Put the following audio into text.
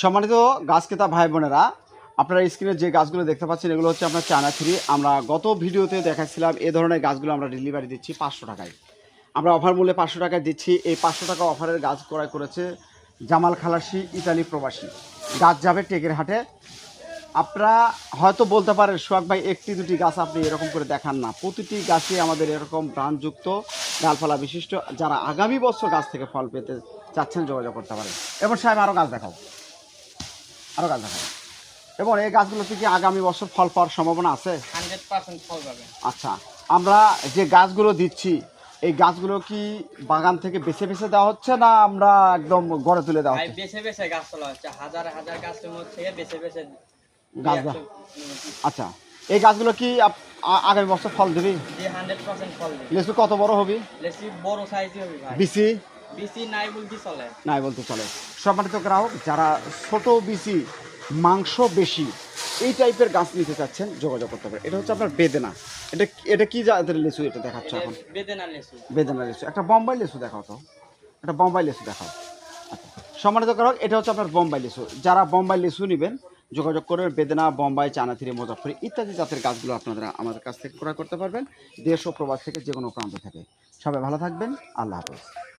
সম্মানিত গাছ ক্রেতা ভাই বোনেরা, আপনারা স্ক্রিনে যে গাছগুলো দেখতে পাচ্ছেন এগুলো হচ্ছে আপনার চায়না থ্রি। আমরা গত ভিডিওতে দেখাচ্ছিলাম এই ধরনের গাছগুলো আমরা ডেলিভারি দিচ্ছি 500 টাকায়। আমরা অফার মূল্যে 500 টাকায় দিচ্ছি। এই 500 টাকা অফারের গাছ ক্রয় করেছে জামাল খালাসি, ইতালি প্রবাসী। গাছ যাবে টেকের হাটে। আপনারা হয়তো বলতে পারেন সোহাগ ভাই একটি দুটি গাছ আপনি এরকম করে দেখান না। প্রতিটি গাছে আমাদের এরকম ব্রাঞ্চযুক্ত ডালপালা বিশিষ্ট, যারা আগামী বছর গাছ থেকে ফল পেতে চাচ্ছেন যোগাযোগ করতে পারেন। এবার সাহেব আরও গাছ দেখাও, আরও গাছ দেখাও। এবং এই গাছগুলোতে কি আগামী বছর ফল পাওয়ার সম্ভাবনা আছে? 100% ফল পাবে। আচ্ছা, আমরা যে গাছগুলো দিচ্ছি এই গাছগুলো কি বাগান থেকে বেছে বেছে দেওয়া হচ্ছে না আমরা একদম গড়ে তুলে দেওয়া ভাই হচ্ছে? বেছে বেছে গাছ তোলা হচ্ছে, হাজার হাজার গাছের মধ্যে থেকে বেছে বেছে গাছ দেওয়া। আচ্ছা, এই গাছগুলো কি আগামী বছর ফল দেবে? যে 100% ফল দেবে। লিচু কত বড় হবে? লেসি বড় সাইজই হবে ভাই। বিসি বিসি নাই বলতে চলে। নাই বলতে চলে। সম্মানিত গ্রাহক, যারা ছোট বিসি মাংস বেশি এই টাইপের গাছ নিতে চাচ্ছেন যোগাযোগ করতে পারেন। এটা হচ্ছে আপনার বেদেনা। এটা এটা কি জাতের লিচু এটা দেখাচ্ছ এখন? বেদেনা লেসু। বেদেনা লিচু। একটা বোম্বাই লিচু দেখাও তো, একটা বোম্বাই লিচু দেখাও। আচ্ছা, সম্মানিত গ্রাহক, এটা হচ্ছে আপনার বোম্বাই লিচু। যারা বোম্বাই লিচু নেবেন যোগাযোগ করে বেদেনা, বোম্বাই, চায়না থ্রি, মুজাফফরি ইত্যাদি জাতের গাছগুলো আপনারা আমাদের কাছ থেকে ক্রয় করতে পারবেন, দেশ ও প্রবাস থেকে যে কোনো প্রান্ত থেকে। সবাই ভালো থাকবেন। আল্লাহ হাফেজ।